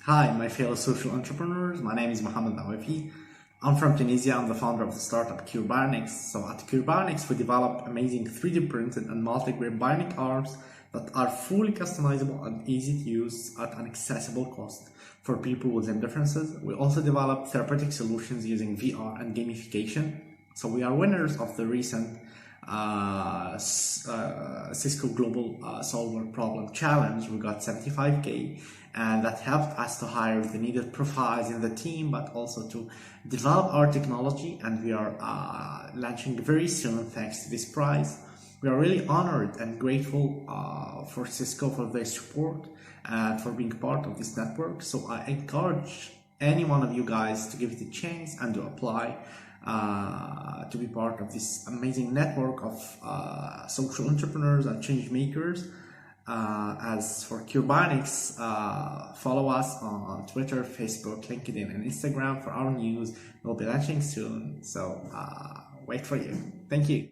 Hi, my fellow social entrepreneurs. My name is Mohamed Dhaouafi. I'm from Tunisia. I'm the founder of the startup Bionics. So at Bionics, we develop amazing 3D printed and multi-grade bionic arms that are fully customizable and easy to use at an accessible cost for people with differences. We also develop therapeutic solutions using VR and gamification. So we are winners of the recent Cisco Global Solver Problem Challenge. We got 75K, and that helped us to hire the needed profiles in the team, but also to develop our technology. And we are launching very soon thanks to this prize. We are really honored and grateful for Cisco for their support and for being part of this network. So I encourage any one of you guys to give it a chance and to apply to be part of this amazing network of social entrepreneurs and change makers. As for Bionics, follow us on Twitter, Facebook, LinkedIn, and Instagram for our news. We'll be launching soon, so wait for you. Thank you.